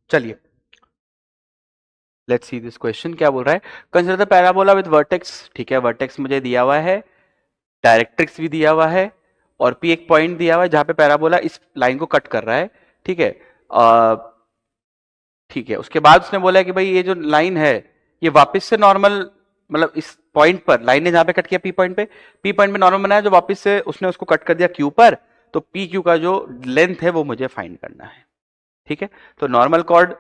चलिए let's see this question क्या बोल रहा है। Consider the parabola with vertex, ठीक है, वर्टेक्स मुझे दिया हुआ है, डायरेक्ट्रिक्स भी दिया हुआ है, और पी एक पॉइंट दिया हुआ है जहां पे पैराबोला इस लाइन को कट कर रहा है, ठीक है। ठीक है, उसके बाद उसने बोला कि भाई ये जो लाइन है ये वापस से नॉर्मल, मतलब इस पॉइंट पर लाइन ने जहां पे कट किया पी पॉइंट पे नॉर्मल बनाया, जो वापस से उसने उसको कट कर दिया क्यू पर, तो पी क्यू का जो लेंथ है वो मुझे फाइंड करना है, ठीक है। तो नॉर्मल कॉर्ड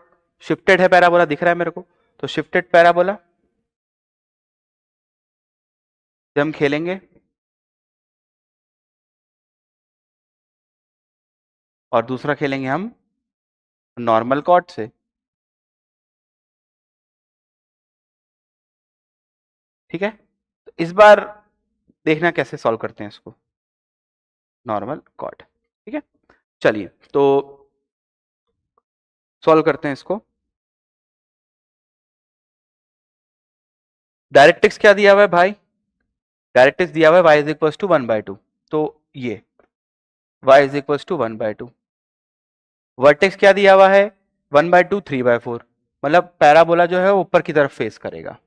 शिफ्टेड है पैराबोला, दिख रहा है मेरे को, तो शिफ्टेड पैराबोला से हम खेलेंगे, और दूसरा खेलेंगे हम नॉर्मल कॉर्ड से, ठीक है। तो इस बार देखना कैसे सॉल्व करते हैं इसको, नॉर्मल कॉर्ड, ठीक है। चलिए तो सॉल्व करते हैं इसको। डायरेक्ट्रिक्स क्या दिया हुआ है भाई, डायरेक्ट्रिक्स दिया हुआ है y इज इक्वल टू 1/2, तो ये y is equal to 1/2। Vertex क्या दिया हुआ है 1/2 3/4, मतलब पैराबोला जो है ऊपर की तरफ फेस करेगा,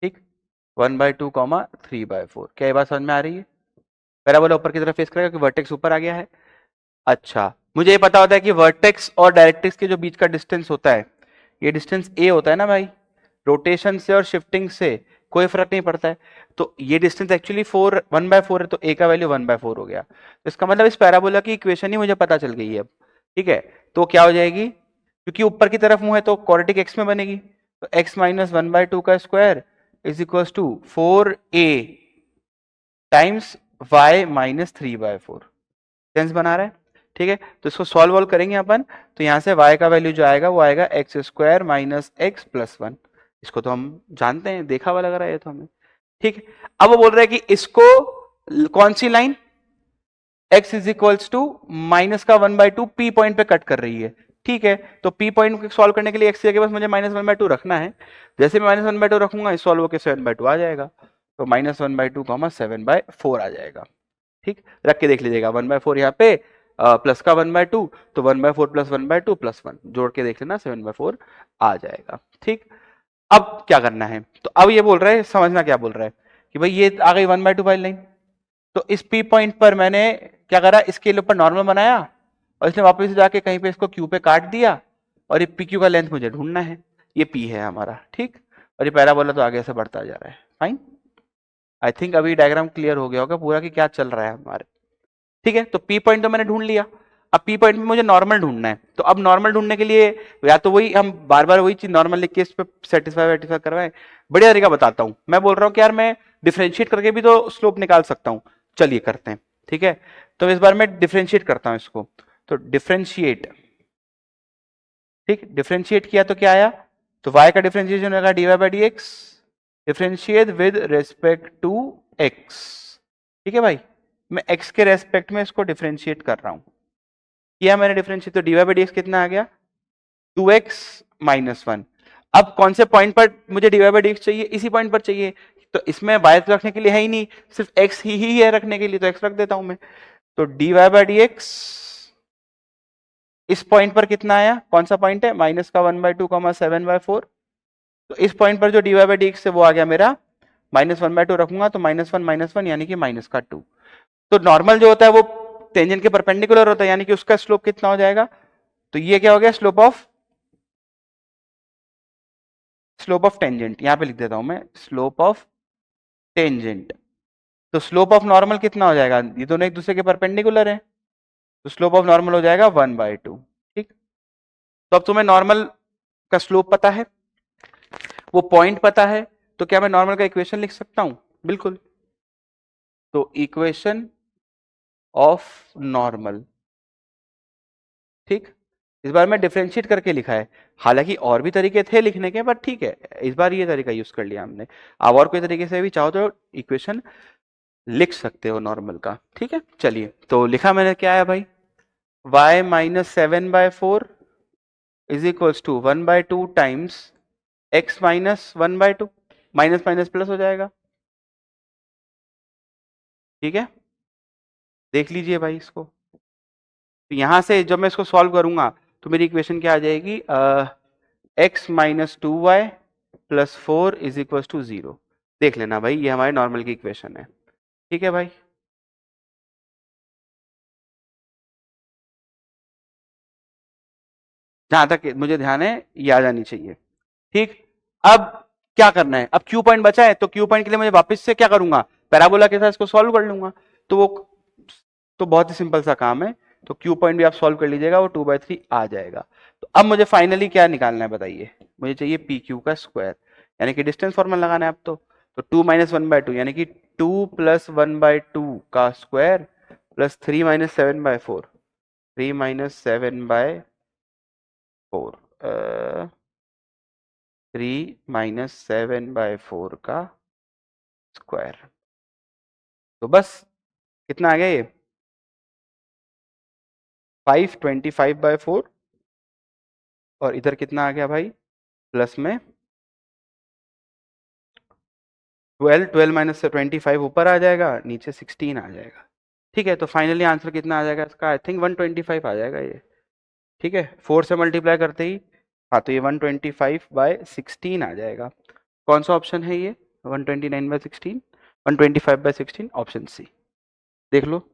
ठीक। 1/2 3/4, क्या ये बात समझ में आ रही है? पैराबोला ऊपर की तरफ फेस करेगा क्योंकि वर्टेक्स ऊपर आ गया है। अच्छा, मुझे ये पता होता है कि वर्टेक्स और डायरेक्ट्रिक्स के जो बीच का डिस्टेंस होता है, ये डिस्टेंस a होता है ना भाई, रोटेशन से और शिफ्टिंग से कोई फर्क नहीं पड़ता है। तो ये डिस्टेंस एक्चुअली 1/4 है, तो a का वैल्यू 1/4 हो गया। तो इसका मतलब इस पैराबोला की इक्वेशन ही मुझे पता चल गई है अब, ठीक है। तो क्या हो जाएगी, क्योंकि ऊपर की तरफ मुंह है तो क्वाड्रेटिक x में बनेगी, तो x माइनस 1/2 का square is equal to 4a times y minus 3/4। Sense बना रहा है, ठीक है। तो इसको सॉल्व वॉल्व करेंगे अपन, तो यहां से y का वैल्यू जो आएगा वो आएगा x square minus x plus 1। इसको तो हम जानते हैं, देखा हुआ लग रहा है तो हमें, ठीक है। अब वो बोल रहा है कि इसको कौन सी line x is equals to minus का 1/2 p पॉइंट पे कट कर रही है, ठीक है। तो p पॉइंट को सॉल्व करने के लिए x के बस मुझे -1/2 रखना है। जैसे मैं -1/2 रखूंगा इस सॉल्व होकर 7/2 आ जाएगा, तो -1/2 7/4 आ जाएगा, ठीक। रख के देख लीजिएगा 1/4 यहाँ पे, प्लस का 1/2, तो 1/4 प्लस 1/2 प्लस 1 जोड़ के देख लेना 7/4 आ जाएगा, ठीक। अब क्या करना है, तो अब ये बोल रहा है, समझना क्या बोल रहा है कि भाई ये आ गई 1/2 वाली लाइन, तो इस पी पॉइंट पर मैंने क्या करा, इसके ऊपर नॉर्मल बनाया, और इसने वापस से जाके कहीं पे इसको क्यू पे काट दिया, और ये पी क्यू का लेंथ मुझे ढूंढना है, ये पी है हमारा, ठीक। और ये पैराबोला तो आगे से बढ़ता जा रहा है, फाइन। आई थिंक अभी डायग्राम क्लियर हो गया होगा पूरा कि क्या चल रहा है हमारे, ठीक है। तो पी पॉइंट तो मैंने ढूंढ लिया, अब पी पॉइंट में मुझे नॉर्मल ढूंढना है, तो अब नॉर्मल ढूंढने के लिए या तो वही हम बार बार वही चीज नॉर्मल लिख के इस पे सेटिस्फाई वेटिफाई करवाएं, बढ़िया तरीका बताता हूं। मैं बोल रहा हूं कि यार मैं डिफरेंशिएट करके भी तो स्लोप निकाल सकता हूं, चलिए करते हैं, ठीक है। तो इस बार मैं डिफरेंशिएट करता हूं इसको, तो डिफरेंशिएट, ठीक, डिफरेंशिएट किया तो क्या आया, तो y का डिफरेंशिएशन होगा dy/dx, differentiate with respect to x, ठीक है भाई। मैं x के रेस्पेक्ट में इसको डिफरेंशिएट कर रहा हूं, किया मैंने डिफरेंशिएट, तो dy/dx कितना आ गया 2x माइनस 1। अब कौन से पॉइंट पर मुझे dy/dx चाहिए, इसी पॉइंट पर चाहिए, तो इसमें y तो रखने के लिए है ही नहीं, सिर्फ x ही है रखने के लिए, तो x रख देता हूं मैं। तो dy/dx इस पॉइंट पर कितना आया, कौन सा पॉइंट है, माइनस का 1/2 7/4, तो इस पॉइंट पर जो dy/dx से वो आ गया मेरा -1/2 रखूंगा तो -1 यानी कि -2। तो नॉर्मल जो होता है वो टेंजेंट के परपेंडिकुलर होता है, यानी कि उसका स्लोप कितना हो जाएगा, तो ये क्या हो गया स्लोप ऑफ टेंजेंट, यहां पे लिख देता हूं मैं स्लोप ऑफ टेंजेंट। तो स्लोप ऑफ नॉर्मल कितना हो जाएगा, ये दोनों एक दूसरे के परपेंडिकुलर है, तो स्लोप ऑफ नॉर्मल हो जाएगा 1/2, ठीक। तो अब तुम्हें नॉर्मल का स्लोप पता है, वो पॉइंट पता है, तो क्या मैं नॉर्मल का इक्वेशन लिख सकता हूं, बिल्कुल। तो इक्वेशन ऑफ नॉर्मल, ठीक। इस बार मैं डिफरेंशिएट करके लिखा है, हालांकि और भी तरीके थे लिखने के, बट ठीक है इस बार ये तरीका यूज कर लिया हमने। आप और कोई तरीके से भी चाहो तो इक्वेशन लिख सकते हो नॉर्मल का, ठीक है। चलिए तो लिखा मैंने, क्या है भाई, y minus 7/4 is equals to 1/2 times x minus 1/2, minus minus plus हो जाएगा, ठीक है। देख लीजिए भाई इसको, तो यहां से जब मैं इसको सॉल्व करूंगा तो मेरी इक्वेशन क्या आ जाएगी, x minus 2y plus 4 is equal to 0। देख लेना भाई, ये हमारे नॉर्मल की इक्वेशन है। ठीक है भाई, जहां तक मुझे ध्यान है ये आ जानी चाहिए। ठीक, अब क्या करना है, अब क्यू पॉइंट बचा है, तो क्यू पॉइंट के लिए मुझे वापस से क्या करूंगा, पैराबोला के साथ इसको सॉल्व कर लूंगा। तो वो तो बहुत ही सिंपल सा काम है। तो क्यू पॉइंट भी आप सॉल्व कर लीजिएगा, वो 2/3 आ जाएगा। तो अब मुझे फाइनली क्या निकालना है बताइए, मुझे चाहिए पी क्यू का स्क्वायर, यानी कि डिस्टेंस फॉर्मूला लगाना है अब तो 2 माइनस 1/2 यानी कि 2 प्लस 1/2 का square plus 3 minus 7/4, 3 minus 7/4, 3 minus 7/4 का स्क्वायर। तो बस कितना आ गया ये 525/4, और इधर कितना आ गया भाई प्लस में 12 माइनस से 25 ऊपर आ जाएगा, नीचे 16 आ जाएगा। ठीक है, तो फाइनली आंसर कितना आ जाएगा इसका, आई थिंक 125 आ जाएगा ये। ठीक है, 4 से मल्टीप्लाई करते ही, हाँ तो ये 125/16 आ जाएगा। कौन सा ऑप्शन है ये, 129/16, 125/16, ऑप्शन सी। देख लो।